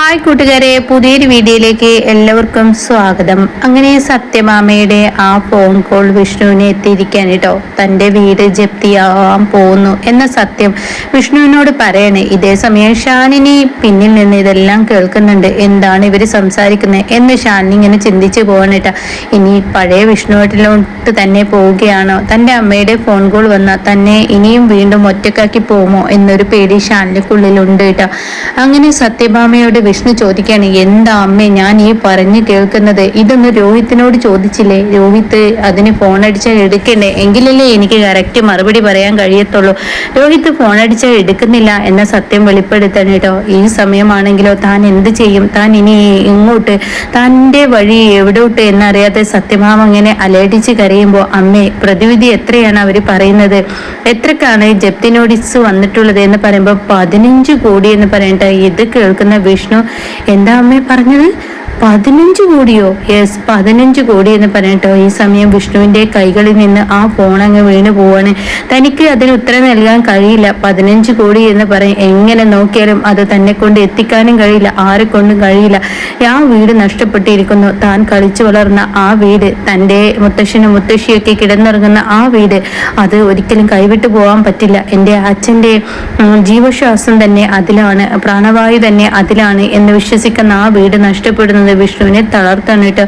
Hi കൂട്ടുകാരെ, പുതിയൊരു വീഡിയോയിലേക്ക് എല്ലാവർക്കും സ്വാഗതം. അങ്ങനെ സത്യഭാമയുടെ ആ ഫോൺ കോൾ വിഷ്ണുവിനെ എത്തിയിരിക്കാൻ കേട്ടോ. തൻ്റെ വീട് ജപ്തിയാവാൻ പോകുന്നു എന്ന സത്യം വിഷ്ണുവിനോട് പറയണേ. ഇതേ സമയം ഷാനിനി പിന്നിൽ നിന്ന് ഇതെല്ലാം കേൾക്കുന്നുണ്ട്. എന്താണ് ഇവർ സംസാരിക്കുന്നത് എന്ന് ഷാനിനി ഇങ്ങനെ ചിന്തിച്ചു പോകണേട്ടാ. ഇനി പഴയ വിഷ്ണുവായിട്ടിലോട്ട് തന്നെ പോവുകയാണോ? തൻ്റെ അമ്മയുടെ ഫോൺ കോൾ വന്നാൽ തന്നെ ഇനിയും വീണ്ടും ഒറ്റക്കാക്കി പോകുമോ എന്നൊരു പേടി ഷാനിക്കുള്ളിലുണ്ട് കേട്ടോ. അങ്ങനെ സത്യഭാമയോട് വിഷ്ണു ചോദിക്കുകയാണ്, എന്താ അമ്മേ ഞാൻ ഈ പറഞ്ഞു കേൾക്കുന്നത്? ഇതൊന്ന് രോഹിത്തിനോട് ചോദിച്ചില്ലേ? രോഹിത്ത് അതിന് ഫോൺ അടിച്ചാൽ എടുക്കണ്ടേ? എങ്കിലല്ലേ എനിക്ക് കറക്റ്റ് മറുപടി പറയാൻ കഴിയത്തുള്ളൂ. രോഹിത്ത് ഫോൺ അടിച്ചാൽ എടുക്കുന്നില്ല എന്ന സത്യം വെളിപ്പെടുത്തണം കേട്ടോ. ഈ സമയമാണെങ്കിലോ താൻ എന്ത് ചെയ്യും? താൻ ഇനി ഇങ്ങോട്ട് തൻ്റെ വഴി എവിടോട്ട് എന്നറിയാതെ സത്യഭാമ അങ്ങനെ അലടിച്ച് കരയുമ്പോൾ, അമ്മേ പ്രതിവിധി എത്രയാണ് അവർ പറയുന്നത്? എത്രക്കാണ് ജപ്തി നോട്ടീസ് വന്നിട്ടുള്ളത് എന്ന് പറയുമ്പോൾ 15 കോടി എന്ന് പറയട്ടെ. ഇത് കേൾക്കുന്ന വിഷ്ണു, എന്താ അമ്മേ പറഞ്ഞത്? 15 കോടിയോ? യെസ്, 15 കോടി എന്ന് പറഞ്ഞിട്ടോ. ഈ സമയം വിഷ്ണുവിന്റെ കൈകളിൽ നിന്ന് ആ ഫോൺ അങ്ങ് വീണ് പോവാണ്. തനിക്ക് അതിന് ഉത്തരം നൽകാൻ കഴിയില്ല. 15 കോടി എന്ന് പറയും, എങ്ങനെ നോക്കിയാലും അത് തന്നെ കൊണ്ട് എത്തിക്കാനും കഴിയില്ല, ആരെ കൊണ്ടും കഴിയില്ല. ആ വീട് നഷ്ടപ്പെട്ടിരിക്കുന്നു. താൻ കളിച്ചു വളർന്ന ആ വീട്, തൻ്റെ മുത്തശ്ശനും മുത്തശ്ശിയൊക്കെ കിടന്നിറങ്ങുന്ന ആ വീട്, അത് ഒരിക്കലും കൈവിട്ടു പോകാൻ പറ്റില്ല. എൻ്റെ അച്ഛൻ്റെ ജീവശ്വാസം തന്നെ അതിലാണ്, പ്രാണവായു തന്നെ അതിലാണ് എന്ന് വിശ്വസിക്കുന്ന ആ വീട് നഷ്ടപ്പെടുന്നത് വിഷ്ണുവിനെ തളർത്തണിട്ട്.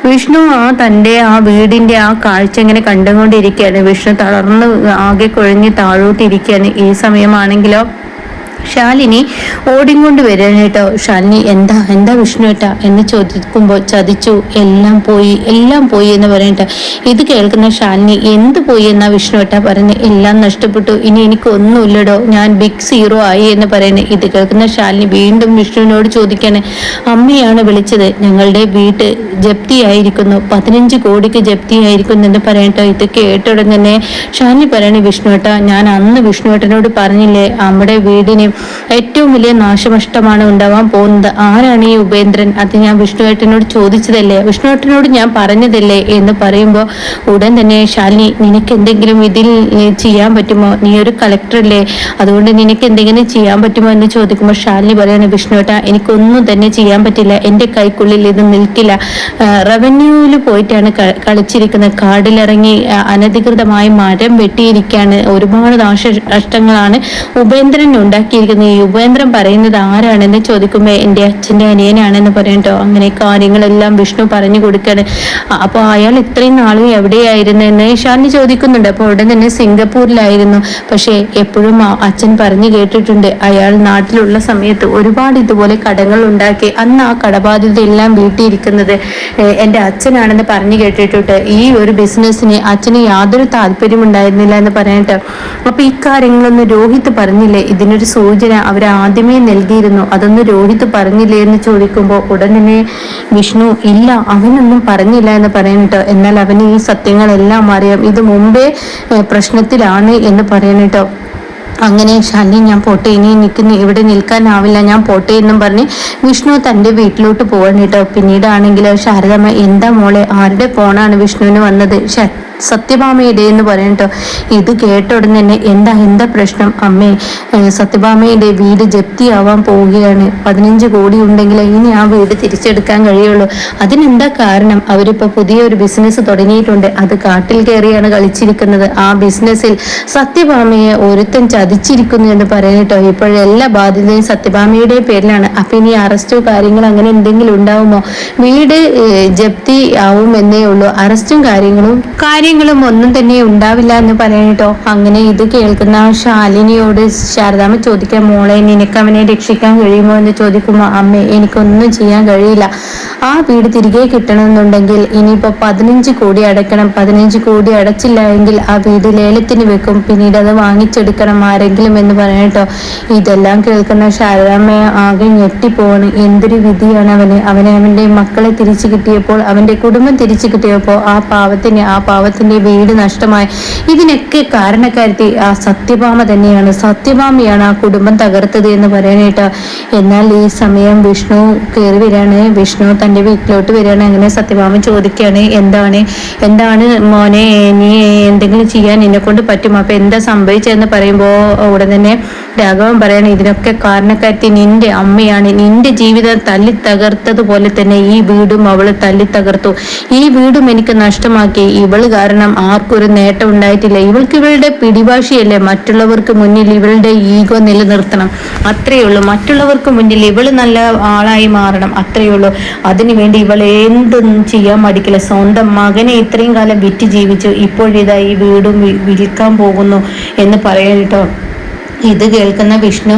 വിഷ്ണു തൻ്റെ ആ വീടിന്റെ ആ കാഴ്ച ഇങ്ങനെ കണ്ടുകൊണ്ടിരിക്കുകയാണ്. വിഷ്ണു തളർന്ന് ആകെ കുഴഞ്ഞ് താഴോട്ടിരിക്കുകയാണ്. ഈ സമയമാണെങ്കിലോ ശാലിനി ഓടിക്കൊണ്ട് വരാണ് കേട്ടോ. ശാലിനി, എന്താ എന്താ വിഷ്ണു ഏട്ടാ എന്ന് ചോദിക്കുമ്പോൾ, ചതിച്ചു, എല്ലാം പോയി എന്ന് പറയട്ടെ. ഇത് കേൾക്കുന്ന ശാലിനി, എന്ത് പോയി എന്നാ വിഷ്ണു ഏട്ടാ പറഞ്ഞ്? എല്ലാം നഷ്ടപ്പെട്ടു, ഇനി എനിക്കൊന്നുമില്ലടോ, ഞാൻ ബിഗ് സീറോ ആയി എന്ന് പറയുന്നത്. ഇത് കേൾക്കുന്ന ശാലിനി വീണ്ടും വിഷ്ണുവിനോട് ചോദിക്കാണ്, അമ്മയാണ് വിളിച്ചത്, ഞങ്ങളുടെ വീട്ട് ജപ്തിയായിരിക്കുന്നു, 15 കോടിക്ക് ജപ്തിയായിരിക്കുന്നു എന്ന് പറയട്ടോ. ഇത് കേട്ടുടൻ തന്നെ ശാലിനി പറയണേ, വിഷ്ണു ഏട്ടാ ഞാൻ അന്ന് വിഷ്ണു ഏട്ടനോട് പറഞ്ഞില്ലേ, നമ്മുടെ വീടിന് ഏറ്റവും വലിയ നാശനഷ്ടമാണ് ഉണ്ടാവാൻ പോകുന്നത്. ആരാണ് ഈ ഉപേന്ദ്രൻ? അത് ഞാൻ വിഷ്ണുവേട്ടനോട് ചോദിച്ചതല്ലേ, വിഷ്ണുവേട്ടനോട് ഞാൻ പറഞ്ഞതല്ലേ എന്ന് പറയുമ്പോൾ ഉടൻ തന്നെ ശാലിനി, നിനക്ക് എന്തെങ്കിലും ഇതിൽ ചെയ്യാൻ പറ്റുമോ? നീ ഒരു കളക്ടറല്ലേ, അതുകൊണ്ട് നിനക്ക് എന്തെങ്കിലും ചെയ്യാൻ പറ്റുമോ എന്ന് ചോദിക്കുമ്പോൾ ശാലിനി പറയാണ്, വിഷ്ണുവേട്ട എനിക്കൊന്നും തന്നെ ചെയ്യാൻ പറ്റില്ല, എൻ്റെ കൈക്കുള്ളിൽ ഇത് നിൽക്കില്ല. റവന്യൂവിൽ പോയിട്ടാണ് കളിച്ചിരിക്കുന്നത്, കാടിലിറങ്ങി അനധികൃതമായി മരം വെട്ടിയിരിക്കുകയാണ്, ഒരുപാട് നാശനഷ്ടങ്ങളാണ് ഉപേന്ദ്രൻ ഉണ്ടാക്കിയിരിക്കുന്നത്. ഈ ഉപേന്ദ്രൻ പറയുന്നത് ആരാണെന്ന് ചോദിക്കുമ്പോൾ എൻ്റെ അച്ഛൻ്റെ അനിയനാണെന്ന് പറയട്ടോ. അങ്ങനെ കാര്യങ്ങളെല്ലാം വിഷ്ണു പറഞ്ഞു കൊടുക്കാണ്. അപ്പോൾ അയാൾ ഇത്രയും നാളും എവിടെയായിരുന്നു എന്ന് ശാലിനി ചോദിക്കുന്നുണ്ട്. അപ്പോൾ ഉടൻ തന്നെ സിംഗപ്പൂരിലായിരുന്നു. പക്ഷേ എപ്പോഴും അച്ഛൻ പറഞ്ഞു കേട്ടിട്ടുണ്ട്, അയാൾ നാട്ടിലുള്ള സമയത്ത് ഒരുപാട് ഇതുപോലെ കടങ്ങൾ ഉണ്ടാക്കി അന്ന് ആ കടബാധ്യത എല്ലാം വീട്ടിയിരിക്കുന്നത് എൻ്റെ അച്ഛനാണെന്ന് പറഞ്ഞു കേട്ടിട്ടുണ്ട്. ഈ ഒരു ബിസിനസ്സിന് അച്ഛന് യാതൊരു താല്പര്യം ഉണ്ടായിരുന്നില്ല എന്ന് പറയട്ടെ. അപ്പൊ ഈ കാര്യങ്ങളൊന്നും രോഹിത് പറഞ്ഞില്ലേ? ഇതിനൊരു സൂചന അവർ ആദ്യമേ നൽകിയിരുന്നു, അതൊന്നും രോഹിത് പറഞ്ഞില്ലേ എന്ന് ചോദിക്കുമ്പോൾ ഉടൻ തന്നെ വിഷ്ണു, ഇല്ല അവനൊന്നും പറഞ്ഞില്ല എന്ന് പറയണട്ടോ. എന്നാൽ അവന് ഈ സത്യങ്ങളെല്ലാം അറിയാം, ഇത് മുമ്പേ പ്രശ്നത്തിലാണ് എന്ന് പറയണട്ടോ. അങ്ങനെ ശാലിനി, ഞാൻ പോട്ടെ, ഇനി എനിക്ക് ഇവിടെ നിൽക്കാനാവില്ല, ഞാൻ പോട്ടെ എന്നും പറഞ്ഞ് വിഷ്ണു തൻ്റെ വീട്ടിലോട്ട് പോകണം കേട്ടോ. പിന്നീടാണെങ്കിലോ ശാരദമ്മ, എന്താ മോളെ, ആരുടെ ഫോണാണ് വിഷ്ണുവിന് വന്നത്? സത്യഭാമയുടെ എന്ന് പറയട്ടോ. ഇത് കേട്ട ഉടൻ തന്നെ, എന്താ പ്രശ്നം അമ്മേ? സത്യഭാമയുടെ വീട് ജപ്തിയാവാൻ പോവുകയാണ്, 15 കോടി ഉണ്ടെങ്കിൽ ഇനി ആ വീട് തിരിച്ചെടുക്കാൻ കഴിയുള്ളൂ. അതിനെന്താ കാരണം? അവരിപ്പോൾ പുതിയൊരു ബിസിനസ് തുടങ്ങിയിട്ടുണ്ട്, അത് കാട്ടിൽ കയറിയാണ് കളിച്ചിരിക്കുന്നത്. ആ ബിസിനസ്സിൽ സത്യഭാമയെ ഒരുത്തൻ ചതിച്ചിരിക്കുന്നു എന്ന് പറയട്ടോ. ഇപ്പോഴെല്ലാ ബാധ്യതയും സത്യഭാമയുടെ പേരിലാണ്. അപ്പൊ ഇനി അറസ്റ്റോ കാര്യങ്ങൾ അങ്ങനെ എന്തെങ്കിലും ഉണ്ടാവുമോ? വീട് ജപ്തി ആവും എന്നേ ഉള്ളൂ, അറസ്റ്റും കാര്യങ്ങളും ഒന്നും തന്നെ ഉണ്ടാവില്ല എന്ന് പറയട്ടോ. അങ്ങനെ ഇത് കേൾക്കുന്ന ശാലിനിയോട് ശാരദാമ്മ ചോദിക്കാൻ, മോളെ നിനക്ക് അവനെ രക്ഷിക്കാൻ കഴിയുമോ എന്ന് ചോദിക്കുമ്പോൾ, അമ്മേ എനിക്കൊന്നും ചെയ്യാൻ കഴിയില്ല, ആ വീട് തിരികെ കിട്ടണമെന്നുണ്ടെങ്കിൽ ഇനിയിപ്പോൾ 15 കോടി അടയ്ക്കണം, 15 കോടി അടച്ചില്ല എങ്കിൽ ആ വീട് ലേലത്തിന് വെക്കും, പിന്നീട് അത് വാങ്ങിച്ചെടുക്കണം ആരെങ്കിലും എന്ന് പറയട്ടോ. ഇതെല്ലാം കേൾക്കുന്ന ശാരദാമ്മ ആകെ ഞെട്ടിപ്പോവാണ്. എന്തൊരു വിധിയാണ് അവന്റെ മക്കളെ തിരിച്ചു കിട്ടിയപ്പോൾ, അവന്റെ കുടുംബം തിരിച്ചു കിട്ടിയപ്പോൾ ആ പാവത്തിന്റെ വീട് നഷ്ടമായി. ഇതിനൊക്കെ കാരണക്കാരത്തി ആ സത്യഭാമ തന്നെയാണ്, സത്യഭാമയാണ് ആ കുടുംബം തകർത്തത് എന്ന് പറയാനായിട്ട്. എന്നാൽ ഈ സമയം വിഷ്ണു കയറി വരികയാണ്. വിഷ്ണു തൻ്റെ വീട്ടിലോട്ട് വരികയാണ്. അങ്ങനെ സത്യഭാമ ചോദിക്കുകയാണ്, എന്താണ് മോനെ, നീ എന്തെങ്കിലും ചെയ്യാൻ എന്നെ കൊണ്ട് പറ്റുമോ? അപ്പൊ എന്താ സംഭവിച്ചതെന്ന് പറയുമ്പോൾ ഉടൻ തന്നെ രാഘവൻ പറയണ ഇതിനൊക്കെ കാരണക്കാരി നിന്റെ അമ്മയാണ്. നിന്റെ ജീവിതം തല്ലി തകർത്തതുപോലെ തന്നെ ഈ വീടും അവള് തല്ലി തകർത്തു. ഈ വീടും എനിക്ക് നഷ്ടമാക്കി. ഇവള് കാരണം ആർക്കൊരു നേട്ടം ഉണ്ടായിട്ടില്ല. ഇവൾക്ക് ഇവളുടെ പിടിവാശിയല്ലേ മറ്റുള്ളവർക്ക് മുന്നിൽ ഇവളുടെ ഈഗോ നിലനിർത്തണം, അത്രയേ ഉള്ളൂ. മറ്റുള്ളവർക്ക് മുന്നിൽ ഇവള് നല്ല ആളായി മാറണം, അത്രയേ ഉള്ളൂ. അതിനുവേണ്ടി ഇവൾ എന്തൊന്നും ചെയ്യാൻ മടിക്കില്ല. സ്വന്തം മകനെ ഇത്രയും കാലം വിറ്റ് ജീവിച്ചു, ഇപ്പോഴിതാ ഈ വീടും വിൽക്കാൻ പോകുന്നു എന്ന് പറയാനിട്ടോ. ഇത് കേൾക്കുന്ന വിഷ്ണു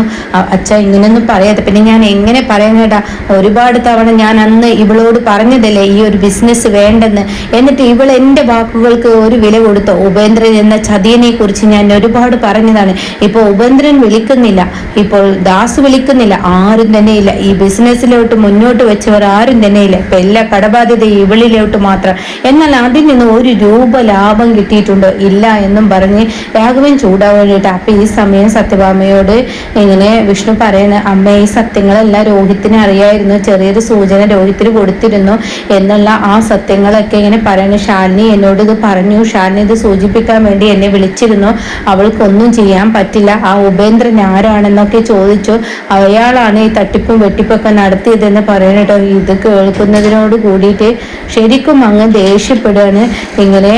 അച്ഛ ഇങ്ങനെയൊന്നും പറയാതെ, പിന്നെ ഞാൻ എങ്ങനെ പറയാനേടാ, ഒരുപാട് തവണ ഞാൻ അന്ന് ഇവളോട് പറഞ്ഞതല്ലേ ഈ ഒരു ബിസിനസ് വേണ്ടെന്ന്. എന്നിട്ട് ഇവൾ എൻ്റെ വാക്കുകൾക്ക് ഒരു വില കൊടുത്തു. ഉപേന്ദ്രൻ എന്ന ചതിയനെ കുറിച്ച് ഞാൻ ഒരുപാട് പറഞ്ഞതാണ്. ഇപ്പോൾ ഉപേന്ദ്രൻ വിളിക്കുന്നില്ല, ഇപ്പോൾ ദാസ് വിളിക്കുന്നില്ല, ആരും തന്നെ ഇല്ല. ഈ ബിസിനസ്സിലോട്ട് മുന്നോട്ട് വെച്ചവർ ആരും തന്നെ ഇല്ല. ഇപ്പൊ എല്ലാ കടബാധ്യത ഇവളിലോട്ട് മാത്രം. എന്നാൽ അതിൽ നിന്ന് ഒരു രൂപ ലാഭം കിട്ടിയിട്ടുണ്ടോ? ഇല്ല എന്നും പറഞ്ഞ് രാഘവൻ ചൂടാവാനായിട്ട്. അപ്പൊ ഈ സമയം സത്യഭാമയോട് ഇങ്ങനെ വിഷ്ണു പറയുന്ന, അമ്മ ഈ സത്യങ്ങളെല്ലാം രോഹിത്തിന് അറിയായിരുന്നു, ചെറിയൊരു സൂചന രോഹിത്തിന് കൊടുത്തിരുന്നു എന്നുള്ള ആ സത്യങ്ങളൊക്കെ ഇങ്ങനെ പറയുന്നു. ശാലിനി എന്നോട് ഇത് പറഞ്ഞു, ശാലിനി ഇത് സൂചിപ്പിക്കാൻ വേണ്ടി എന്നെ വിളിച്ചിരുന്നു, അവൾക്കൊന്നും ചെയ്യാൻ പറ്റില്ല. ആ ഉപേന്ദ്രൻ ആരാണെന്നൊക്കെ ചോദിച്ചു, അയാളാണ് ഈ തട്ടിപ്പും വെട്ടിപ്പൊക്കെ നടത്തിയതെന്ന് പറയണട്ടോ. ഇത് കേൾക്കുന്നതിനോട് കൂടിയിട്ട് ശരിക്കും അങ്ങ് ദേഷ്യപ്പെടുകയാണ് ഇങ്ങനെ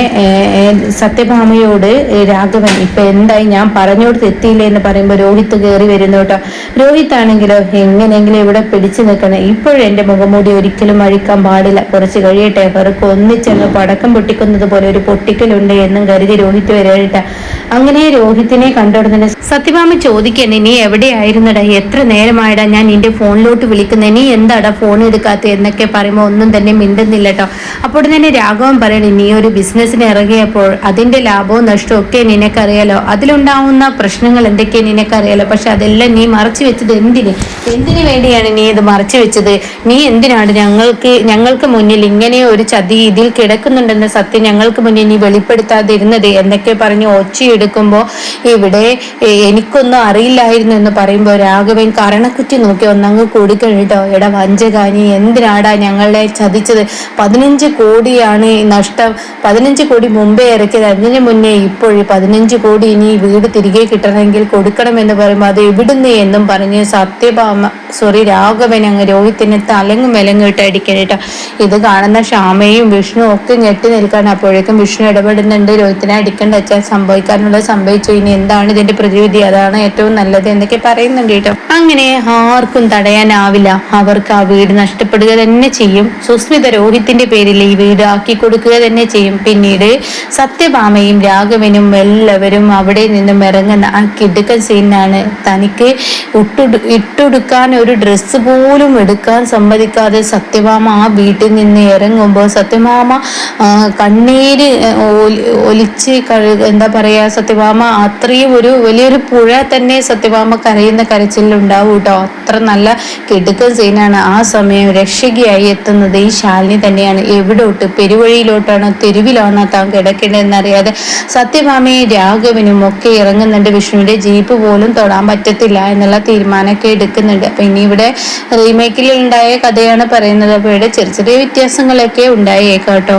സത്യഭാമയോട് രാഘവൻ. ഇപ്പൊ എന്തായി, ഞാൻ പറഞ്ഞോട് തെറ്റിയില്ലേ എന്ന് പറയുമ്പോൾ രോഹിത് കയറി വരുന്നു കേട്ടോ. രോഹിത് ആണെങ്കിലോ എങ്ങനെയെങ്കിലും ഇവിടെ പിടിച്ചു നിൽക്കണം, ഇപ്പോഴും എന്റെ മുഖംമൂടി ഒരിക്കലും അഴിക്കാൻ പാടില്ല, കുറച്ച് കഴിയട്ടെ, അവർക്ക് ഒന്നിച്ചെന്ന് പടക്കം പൊട്ടിക്കുന്നത് പോലെ ഒരു പൊട്ടിക്കലുണ്ട് എന്നും കരുതി രോഹിത് വരേട്ട. അങ്ങനെ രോഹിത്തിനെ കണ്ടുകൊടുന്നെ സത്യഭാമ ചോദിക്കണേ, നീ എവിടെയായിരുന്നടാ, എത്ര നേരമായിടാ ഞാൻ നിന്റെ ഫോണിലോട്ട് വിളിക്കുന്നത്, നീ എന്താടാ ഫോൺ എടുക്കാത്ത എന്നൊക്കെ പറയുമ്പോൾ ഒന്നും തന്നെ മിണ്ടുന്നില്ല കേട്ടോ. അപ്പോൾ തന്നെ രാഘവൻ പറയണേ, നീ ഒരു ബിസിനസ്സിന് ഇറങ്ങിയപ്പോൾ അതിന്റെ ലാഭവും നഷ്ടവും ഒക്കെ നിനക്കറിയാലോ, അതിലുണ്ടാവുന്ന പ്രശ്നങ്ങൾ എന്തൊക്കെയാണ് നിനക്കറിയാലോ. പക്ഷെ അതെല്ലാം നീ മറച്ചു വെച്ചത് എന്തിനു വേണ്ടിയാണ് നീ ഇത് മറച്ചു വെച്ചത്? നീ എന്തിനാണ് ഞങ്ങൾക്ക് മുന്നിൽ ഇങ്ങനെ ഒരു ചതി ഇതിൽ കിടക്കുന്നുണ്ടെന്ന സത്യം ഞങ്ങൾക്ക് മുന്നിൽ നീ വെളിപ്പെടുത്താതിരുന്നത് എന്നൊക്കെ പറഞ്ഞ് ഒച്ചയെടുക്കുമ്പോൾ ഇവിടെ എനിക്കൊന്നും അറിയില്ലായിരുന്നു എന്ന് പറയുമ്പോൾ രാഘവൻ കരണക്കുറ്റി നോക്കി ഒന്നങ്ങ് കൂടിക്കഴിഞ്ഞിട്ടോ. എടാ വഞ്ചകാനി, എന്തിനാടാ ഞങ്ങളെ ചതിച്ചത്? 15 കോടിയാണ് നഷ്ടം, 15 കോടി മുമ്പേ ഇറക്കിയത്, അതിന് മുന്നേ ഇപ്പോഴും 15 കോടി ഇനി വീട് തിരികെ കിട്ടണമെങ്കിൽ കൊടുക്കണമെന്ന് പറയുമ്പോൾ അത് എവിടുന്ന് എന്നും പറഞ്ഞ് രാഘവൻ അങ്ങ് രോഹിത്തിനെ തലങ്ങും വിലങ്ങും ഇട്ട് അടിക്കണേട്ടോ. ഇത് കാണുന്ന ശ്യാമയും വിഷ്ണു ഒക്കെ ഞെട്ടി നിൽക്കാണ്. അപ്പോഴേക്കും വിഷ്ണു ഇടപെടുന്നുണ്ട്, രോഹിത്തിനെ അടിക്കേണ്ട വെച്ചാൽ സംഭവിക്കാനുള്ളത് സംഭവിച്ചു, ഇനി എന്താണ് ഇതിന്റെ പ്രതിവിധി, അതാണ് ഏറ്റവും നല്ലത് എന്നൊക്കെ പറയുന്നുണ്ട് കേട്ടോ. അങ്ങനെ ആർക്കും തടയാനാവില്ല, അവർക്ക് ആ വീട് നഷ്ടപ്പെടുക തന്നെ ചെയ്യും. സുസ്മിത രോഹിത്തിന്റെ പേരിൽ ഈ വീട് ആക്കി കൊടുക്കുക തന്നെ ചെയ്യും. പിന്നീട് സത്യഭാമയും രാഘവനും എല്ലാവരും അവിടെ നിന്നും ഇറങ്ങുന്ന ആ കിടുക്കൻ സീനാണ്. തനിക്ക് ഇട്ടുടുക്കാൻ ഒരു ഡ്രസ്സ് പോലും എടുക്കാൻ സമ്മതിക്കാതെ സത്യഭാമ ആ വീട്ടിൽ നിന്ന് ഇറങ്ങുമ്പോൾ സത്യഭാമ കണ്ണീര് ഒലിച്ച് എന്താ പറയാ, സത്യഭാമ അത്രയും ഒരു വലിയൊരു പുഴ തന്നെ സത്യഭാമ കരയുന്ന കരച്ചിലുണ്ടാവും കേട്ടോ. അത്ര നല്ല കിടുക്കൻ സീനാണ്. ആ സമയം രക്ഷകയായി എത്തുന്നത് ഈ ശാലിനി തന്നെയാണ്. എവിടോട്ട്, പെരുവഴിയിലോട്ടാണോ തെരുവിലാണോ താൻ കിടക്കേണ്ടതെന്നറിയാതെ സത്യഭാമയും രാഘവനും ഒക്കെ ഇറങ്ങുന്നുണ്ട്. വിഷ്ണുവിന്റെ ജീപ്പ് പോലും തൊടാൻ പറ്റത്തില്ല എന്നുള്ള തീരുമാനമൊക്കെ എടുക്കുന്നുണ്ട്. അപ്പൊ ഇനി ഇവിടെ റീമേക്കിൽ ഉണ്ടായ കഥയാണ് പറയുന്നത്. അപ്പൊ ഇവിടെ ചെറിയ ചെറിയ വ്യത്യാസങ്ങളൊക്കെ ഉണ്ടായേക്കാം കേട്ടോ.